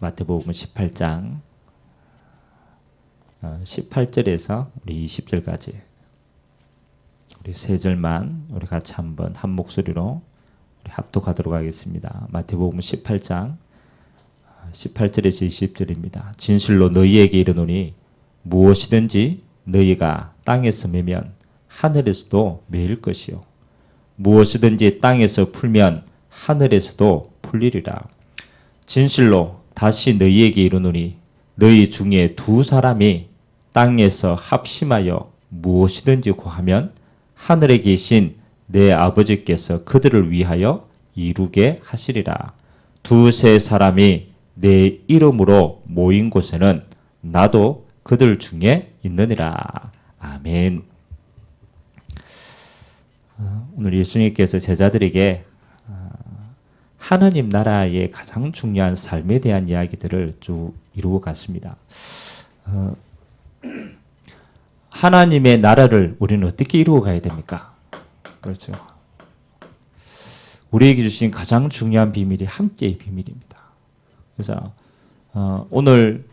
마태복음 18장 18절에서 우리 20절까지 우리 세 절만 우리 같이 한번 한 목소리로 우리 합독하도록 하겠습니다. 마태복음 18장 18절에서 20절입니다. 진실로 너희에게 이르노니 무엇이든지 너희가 땅에서 매면 하늘에서도 매일 것이요 무엇이든지 땅에서 풀면 하늘에서도 풀리리라. 진실로 다시 너희에게 이르노니 너희 중에 두 사람이 땅에서 합심하여 무엇이든지 구하면 하늘에 계신 내 아버지께서 그들을 위하여 이루게 하시리라. 두세 사람이 내 이름으로 모인 곳에는 나도 그들 중에 있느니라. 아멘. 오늘 예수님께서 제자들에게 하나님 나라의 가장 중요한 삶에 대한 이야기들을 쭉 이루고 갔습니다. 하나님의 나라를 우리는 어떻게 이루어 가야 됩니까? 그렇죠. 우리에게 주신 가장 중요한 비밀이 함께의 비밀입니다. 그래서 오늘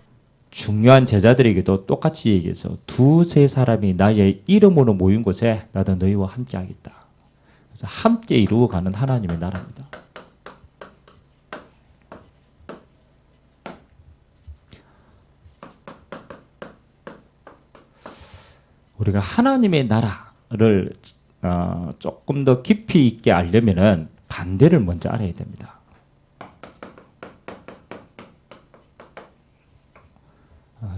중요한 제자들에게도 똑같이 얘기해서 두세 사람이 나의 이름으로 모인 곳에 나도 너희와 함께 하겠다. 그래서 함께 이루어가는 하나님의 나라입니다. 우리가 하나님의 나라를 조금 더 깊이 있게 알려면은 반대를 먼저 알아야 됩니다.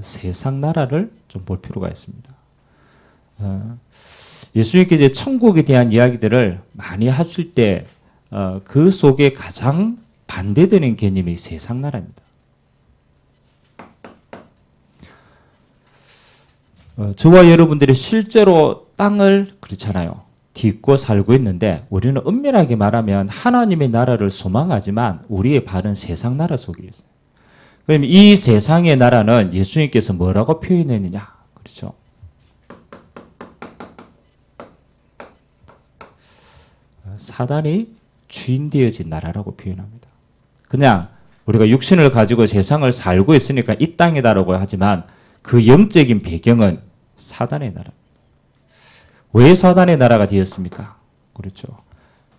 세상 나라를 좀 볼 필요가 있습니다. 예수님께서 천국에 대한 이야기들을 많이 하실 때 그 속에 가장 반대되는 개념이 세상 나라입니다. 저와 여러분들이 실제로 땅을 그렇잖아요. 딛고 살고 있는데 우리는 엄밀하게 말하면 하나님의 나라를 소망하지만 우리의 발은 세상 나라 속에 있어요. 그럼 이 세상의 나라는 예수님께서 뭐라고 표현했느냐? 그렇죠. 사단이 주인 되어진 나라라고 표현합니다. 그냥 우리가 육신을 가지고 세상을 살고 있으니까 이 땅이다라고 하지만 그 영적인 배경은 사단의 나라입니다. 왜 사단의 나라가 되었습니까? 그렇죠.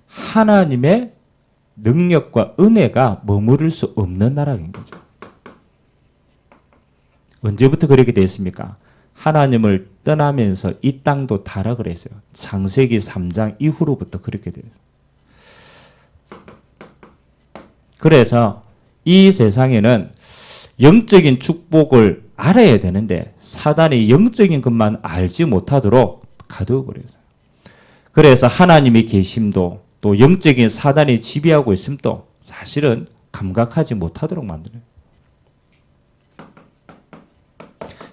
하나님의 능력과 은혜가 머무를 수 없는 나라인 거죠. 언제부터 그렇게 되었습니까? 하나님을 떠나면서 이 땅도 타락을 했어요. 창세기 3장 이후로부터 그렇게 돼요. 그래서 이 세상에는 영적인 축복을 알아야 되는데 사단이 영적인 것만 알지 못하도록 가두어버려요. 그래서 하나님의 계심도 또 영적인 사단이 지배하고 있음도 사실은 감각하지 못하도록 만들어요.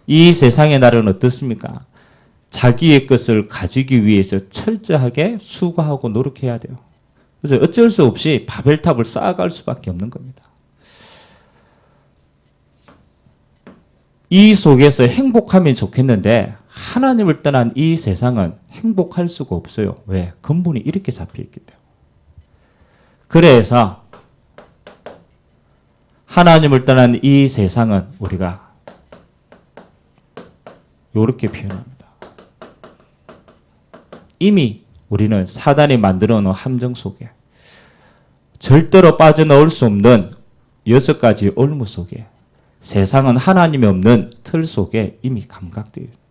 이 세상의 나라는 어떻습니까? 자기의 것을 가지기 위해서 철저하게 수고하고 노력해야 돼요. 그래서 어쩔 수 없이 바벨탑을 쌓아갈 수밖에 없는 겁니다. 이 속에서 행복하면 좋겠는데 하나님을 떠난 이 세상은 행복할 수가 없어요. 왜? 근본이 이렇게 잡혀있기 때문에. 그래서 하나님을 떠난 이 세상은 우리가 이렇게 표현합니다. 이미 우리는 사단이 만들어 놓은 함정 속에 절대로 빠져나올 수 없는 6가지 올무 속에 세상은 하나님이 없는 틀 속에 이미 감각되어 있습니다.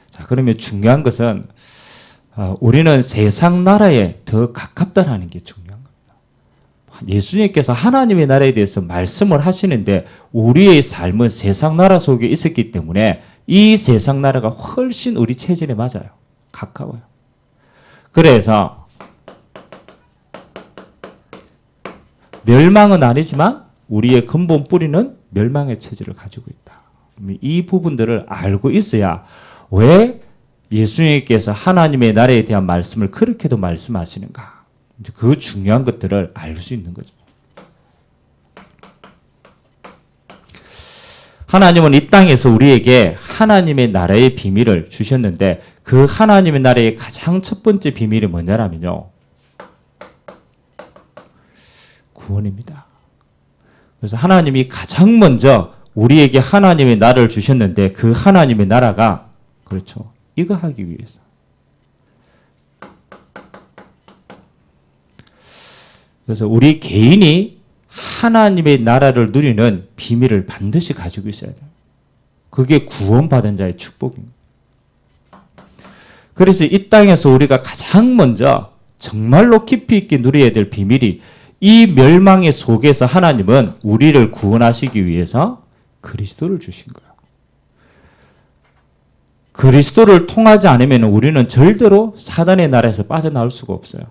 자, 그러면 중요한 것은 우리는 세상 나라에 더 가깝다라는 게 중요한 겁니다. 예수님께서 하나님의 나라에 대해서 말씀을 하시는데 우리의 삶은 세상 나라 속에 있었기 때문에 이 세상 나라가 훨씬 우리 체질에 맞아요. 가까워요. 그래서 멸망은 아니지만 우리의 근본 뿌리는 멸망의 체질을 가지고 있다. 이 부분들을 알고 있어야 왜 예수님께서 하나님의 나라에 대한 말씀을 그렇게도 말씀하시는가. 그 중요한 것들을 알 수 있는 거죠. 하나님은 이 땅에서 우리에게 하나님의 나라의 비밀을 주셨는데 그 하나님의 나라의 가장 첫 번째 비밀이 뭐냐면요. 구원입니다. 그래서 하나님이 가장 먼저 우리에게 하나님의 나라를 주셨는데 그 하나님의 나라가 그렇죠. 이거 하기 위해서. 그래서 우리 개인이 하나님의 나라를 누리는 비밀을 반드시 가지고 있어야 돼요. 그게 구원받은 자의 축복입니다. 그래서 이 땅에서 우리가 가장 먼저 정말로 깊이 있게 누려야 될 비밀이 이 멸망의 속에서 하나님은 우리를 구원하시기 위해서 그리스도를 주신 거예요. 그리스도를 통하지 않으면 우리는 절대로 사단의 나라에서 빠져나올 수가 없어요.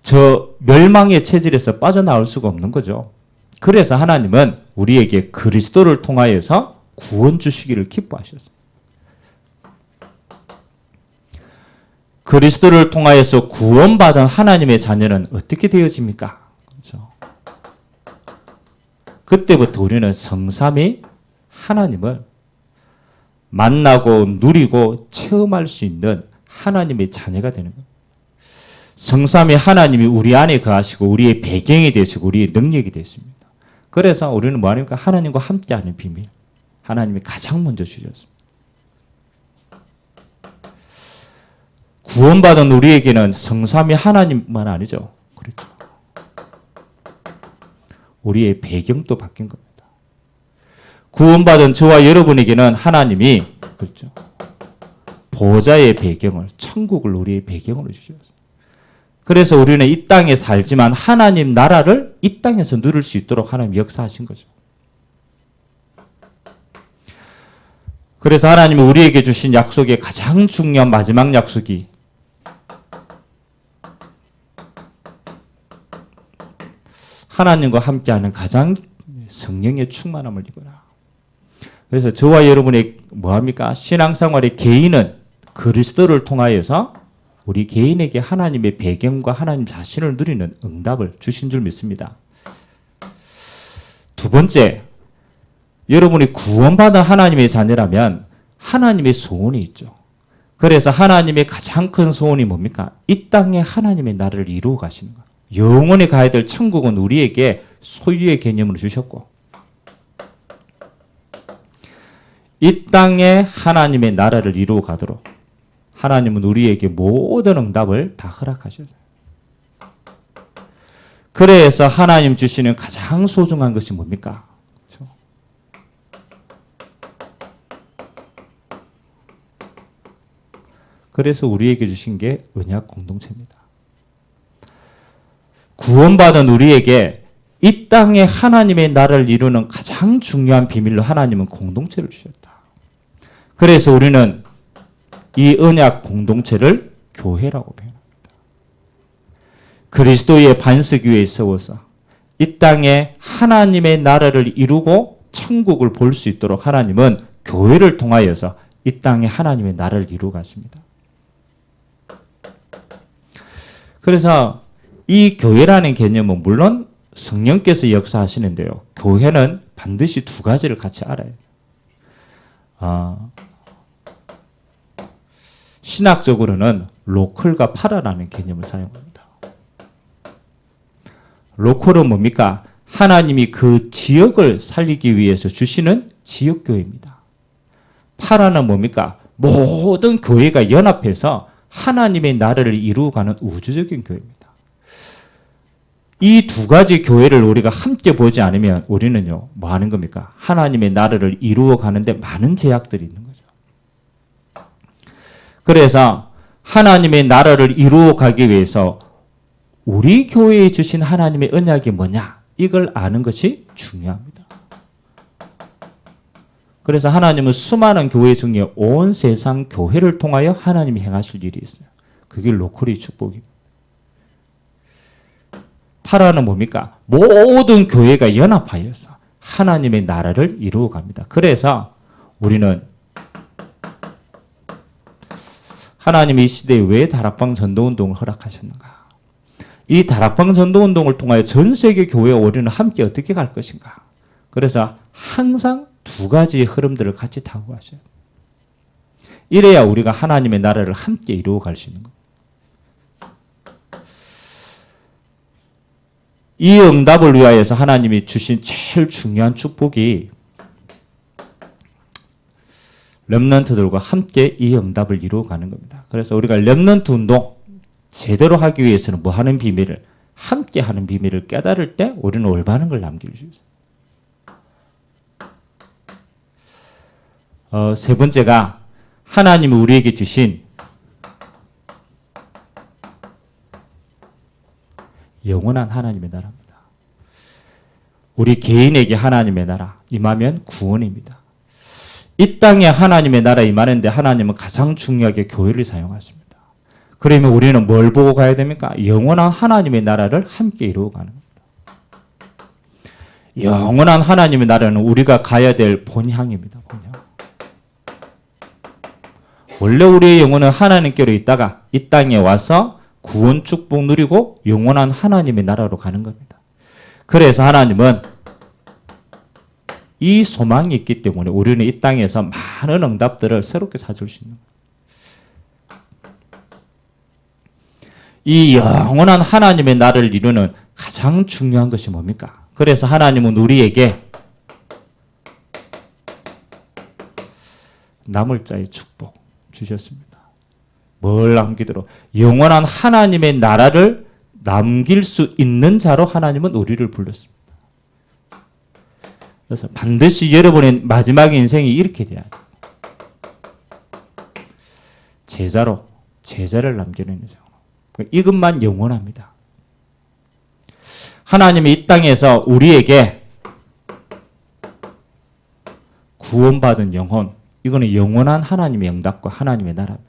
저 멸망의 체질에서 빠져나올 수가 없는 거죠. 그래서 하나님은 우리에게 그리스도를 통하여서 구원 주시기를 기뻐하셨습니다. 그리스도를 통하여서 구원받은 하나님의 자녀는 어떻게 되어집니까? 그렇죠? 그때부터 우리는 성삼위 하나님을 만나고 누리고 체험할 수 있는 하나님의 자녀가 되는 거예요. 성삼위 하나님이 우리 안에 거하시고 우리의 배경이 되시고 우리의 능력이 되십니다. 그래서 우리는 뭐하니까 하나님과 함께하는 비밀. 하나님이 가장 먼저 주셨습니다. 구원받은 우리에게는 성삼위 하나님만 아니죠. 그렇죠. 우리의 배경도 바뀐 겁니다. 구원받은 저와 여러분에게는 하나님이 그렇죠. 보좌의 배경을 천국을 우리의 배경으로 주셨어요. 그래서 우리는 이 땅에 살지만 하나님 나라를 이 땅에서 누릴 수 있도록 하나님 역사하신 거죠. 그래서 하나님이 우리에게 주신 약속의 가장 중요한 마지막 약속이 하나님과 함께하는 가장 성령의 충만함을 입어라. 그래서 저와 여러분의 뭐합니까? 신앙생활의 개인은 그리스도를 통하여서 우리 개인에게 하나님의 배경과 하나님 자신을 누리는 응답을 주신 줄 믿습니다. 두 번째, 여러분이 구원받은 하나님의 자녀라면 하나님의 소원이 있죠. 그래서 하나님의 가장 큰 소원이 뭡니까? 이 땅에 하나님의 나라를 이루어 가시는 것. 영원히 가야 될 천국은 우리에게 소유의 개념으로 주셨고 이 땅에 하나님의 나라를 이루어 가도록 하나님은 우리에게 모든 응답을 다 허락하셨어요. 그래서 하나님 주시는 가장 소중한 것이 뭡니까? 그렇죠? 그래서 우리에게 주신 게 언약 공동체입니다. 구원받은 우리에게 이 땅에 하나님의 나라를 이루는 가장 중요한 비밀로 하나님은 공동체를 주셨다. 그래서 우리는 이 언약 공동체를 교회라고 표현합니다. 그리스도의 반석 위에 세워서 이 땅에 하나님의 나라를 이루고 천국을 볼 수 있도록 하나님은 교회를 통하여서 이 땅에 하나님의 나라를 이루어 갔습니다. 그래서 이 교회라는 개념은 물론 성령께서 역사하시는데요. 교회는 반드시 두 가지를 같이 알아야 돼요. 신학적으로는 로컬과 파라라는 개념을 사용합니다. 로컬은 뭡니까? 하나님이 그 지역을 살리기 위해서 주시는 지역교회입니다. 파라는 뭡니까? 모든 교회가 연합해서 하나님의 나라를 이루어가는 우주적인 교회입니다. 이 두 가지 교회를 우리가 함께 보지 않으면 우리는요, 뭐 하는 겁니까? 하나님의 나라를 이루어 가는데 많은 제약들이 있는 거죠. 그래서 하나님의 나라를 이루어 가기 위해서 우리 교회에 주신 하나님의 언약이 뭐냐? 이걸 아는 것이 중요합니다. 그래서 하나님은 수많은 교회 중에 온 세상 교회를 통하여 하나님이 행하실 일이 있어요. 그게 로컬의 축복입니다. 파라는 뭡니까? 모든 교회가 연합하여서 하나님의 나라를 이루어 갑니다. 그래서 우리는 하나님이 이 시대에 왜 다락방 전도운동을 허락하셨는가? 이 다락방 전도운동을 통하여 전 세계 교회와 우리는 함께 어떻게 갈 것인가? 그래서 항상 두 가지의 흐름들을 같이 타고 가셔야 돼요. 이래야 우리가 하나님의 나라를 함께 이루어 갈 수 있는 겁니다. 이 응답을 위하여서 하나님이 주신 제일 중요한 축복이 렘넌트들과 함께 이 응답을 이루어가는 겁니다. 그래서 우리가 렘넌트 운동 제대로 하기 위해서는 뭐 하는 비밀을, 함께 하는 비밀을 깨달을 때 우리는 올바른 걸 남길 수 있어요. 세 번째가 하나님이 우리에게 주신 영원한 하나님의 나라입니다. 우리 개인에게 하나님의 나라 임하면 구원입니다. 이 땅에 하나님의 나라 임하는데 하나님은 가장 중요하게 교회를 사용하십니다. 그러면 우리는 뭘 보고 가야 됩니까? 영원한 하나님의 나라를 함께 이루어가는 겁니다. 영원한 하나님의 나라는 우리가 가야 될 본향입니다. 본향. 원래 우리의 영혼은 하나님께로 있다가 이 땅에 와서 구원 축복 누리고 영원한 하나님의 나라로 가는 겁니다. 그래서 하나님은 이 소망이 있기 때문에 우리는 이 땅에서 많은 응답들을 새롭게 찾을 수 있는 거예요. 이 영원한 하나님의 나라를 이루는 가장 중요한 것이 뭡니까? 그래서 하나님은 우리에게 남을 자의 축복 주셨습니다. 뭘 남기도록 영원한 하나님의 나라를 남길 수 있는 자로 하나님은 우리를 불렀습니다. 그래서 반드시 여러분의 마지막 인생이 이렇게 돼야 돼요. 제자를 남기는 인생. 이것만 영원합니다. 하나님이 이 땅에서 우리에게 구원받은 영혼, 이거는 영원한 하나님의 응답과 하나님의 나라입니다.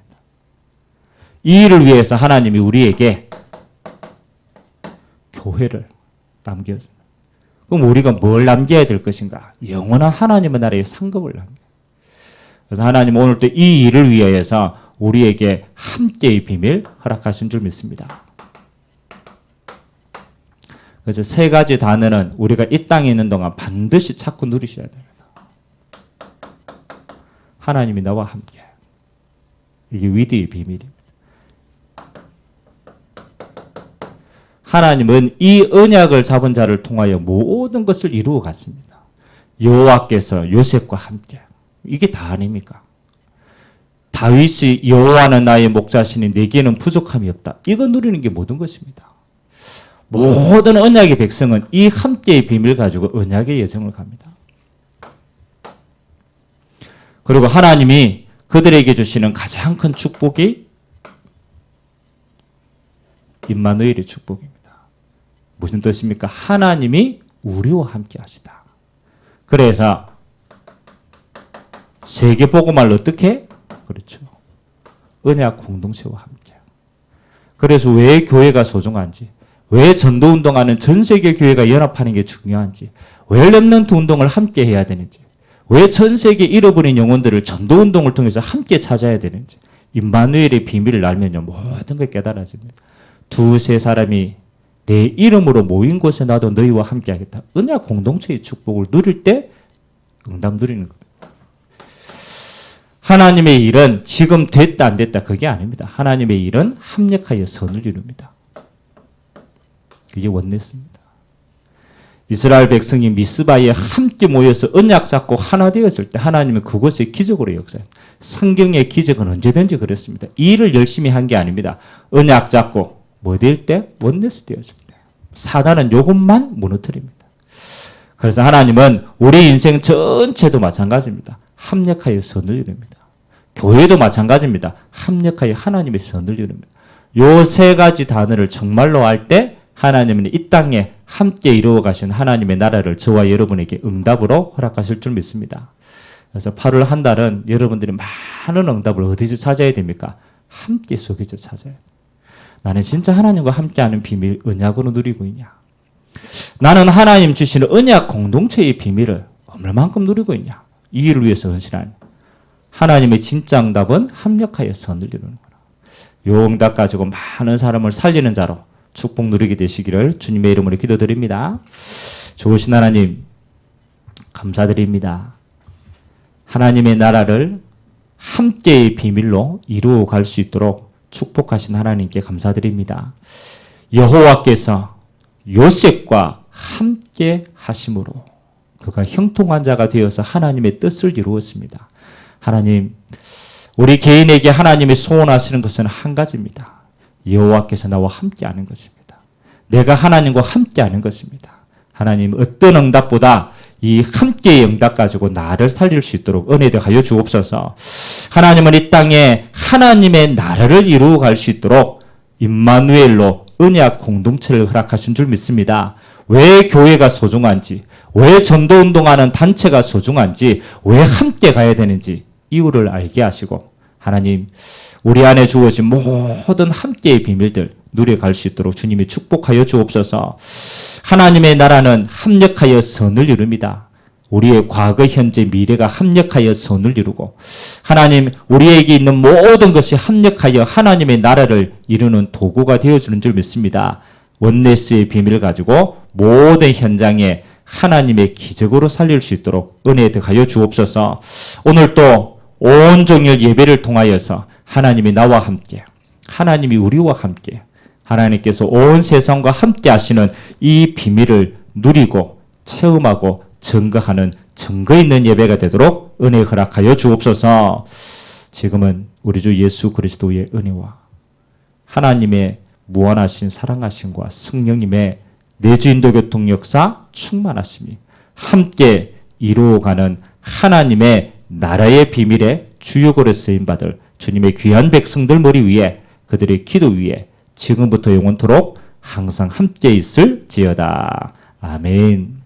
이 일을 위해서 하나님이 우리에게 교회를 남겼습니다. 그럼 우리가 뭘 남겨야 될 것인가? 영원한 하나님의 나라의 상급을 남겨요. 그래서 하나님은 오늘 또 이 일을 위하여서 우리에게 함께의 비밀 허락하신 줄 믿습니다. 그래서 세 가지 단어는 우리가 이 땅에 있는 동안 반드시 찾고 누리셔야 됩니다. 하나님이 나와 함께. 이게 위대의 비밀입니다. 하나님은 이 언약을 잡은 자를 통하여 모든 것을 이루어 갔습니다. 여호와께서 요셉과 함께. 이게 다 아닙니까? 다윗이 여호와는 나의 목자시니 내게는 부족함이 없다. 이거 누리는 게 모든 것입니다. 모든 언약의 백성은 이 함께의 비밀 가지고 언약의 여정을 갑니다. 그리고 하나님이 그들에게 주시는 가장 큰 축복이 임마누엘의 축복입니다. 무슨 뜻입니까? 하나님이 우리와 함께 하시다. 그래서 세계복음을 어떻게? 그렇죠. 언약 공동체와 함께. 그래서 왜 교회가 소중한지, 왜 전도운동하는 전 세계 교회가 연합하는 게 중요한지, 왜 렘넌트 운동을 함께 해야 되는지, 왜 전 세계 잃어버린 영혼들을 전도운동을 통해서 함께 찾아야 되는지, 임마누엘의 비밀을 알면요 모든 걸 깨달아집니다. 두세 사람이 내 이름으로 모인 곳에 나도 너희와 함께 하겠다. 언약 공동체의 축복을 누릴 때 응답 누리는 거예요. 하나님의 일은 지금 됐다 안 됐다 그게 아닙니다. 하나님의 일은 합력하여 선을 이룹니다. 그게 원네스입니다. 이스라엘 백성이 미스바에 함께 모여서 언약 잡고 하나 되었을 때 하나님은 그곳에 기적으로 역사해요. 성경의 기적은 언제든지 그렇습니다. 이 일을 열심히 한 게 아닙니다. 언약 잡고 뭐 될 때? 원네스 되었을 때. 사단은 이것만 무너뜨립니다. 그래서 하나님은 우리 인생 전체도 마찬가지입니다. 합력하여 선을 이룹니다. 교회도 마찬가지입니다. 합력하여 하나님의 선을 이룹니다. 요 세 가지 단어를 정말로 할 때 하나님은 이 땅에 함께 이루어 가신 하나님의 나라를 저와 여러분에게 응답으로 허락하실 줄 믿습니다. 그래서 8월 한 달은 여러분들이 많은 응답을 어디서 찾아야 됩니까? 함께 속에서 찾아야 돼요. 나는 진짜 하나님과 함께하는 비밀 언약으로 누리고 있냐? 나는 하나님 주시는 언약 공동체의 비밀을 얼마만큼 누리고 있냐? 이 일을 위해서 헌신하는 하나님의 진짜 응답은 합력하여 선을 이루는 거라. 요 응답 가지고 많은 사람을 살리는 자로 축복 누리게 되시기를 주님의 이름으로 기도드립니다. 좋으신 하나님 감사드립니다. 하나님의 나라를 함께의 비밀로 이루어 갈 수 있도록 축복하신 하나님께 감사드립니다. 여호와께서 요셉과 함께 하심으로 그가 형통한 자가 되어서 하나님의 뜻을 이루었습니다. 하나님, 우리 개인에게 하나님이 소원하시는 것은 한 가지입니다. 여호와께서 나와 함께하는 것입니다. 내가 하나님과 함께하는 것입니다. 하나님, 어떤 응답보다 이 함께의 응답 가지고 나를 살릴 수 있도록 은혜를 하여 주옵소서. 하나님은 이 땅에 하나님의 나라를 이루어갈 수 있도록 임마누엘로 언약 공동체를 허락하신 줄 믿습니다. 왜 교회가 소중한지, 왜 전도운동하는 단체가 소중한지, 왜 함께 가야 되는지 이유를 알게 하시고 하나님, 우리 안에 주어진 모든 함께의 비밀들 누려갈 수 있도록 주님이 축복하여 주옵소서. 하나님의 나라는 합력하여 선을 이룹니다. 우리의 과거, 현재, 미래가 합력하여 선을 이루고 하나님, 우리에게 있는 모든 것이 합력하여 하나님의 나라를 이루는 도구가 되어주는 줄 믿습니다. 원네스의 비밀을 가지고 모든 현장에 하나님의 기적으로 살릴 수 있도록 은혜 더하여 주옵소서. 오늘 또 온종일 예배를 통하여서 하나님이 나와 함께, 하나님이 우리와 함께, 하나님께서 온 세상과 함께 하시는 이 비밀을 누리고 체험하고 증거하는 증거 있는 예배가 되도록 은혜 허락하여 주옵소서. 지금은 우리 주 예수 그리스도의 은혜와 하나님의 무한하신 사랑하심과 성령님의 내주인도 교통 역사 충만하심이 함께 이루어가는 하나님의 나라의 비밀의 주역으로 쓰임받을 주님의 귀한 백성들 머리 위에 그들의 기도 위에 지금부터 영원토록 항상 함께 있을지어다. 아멘.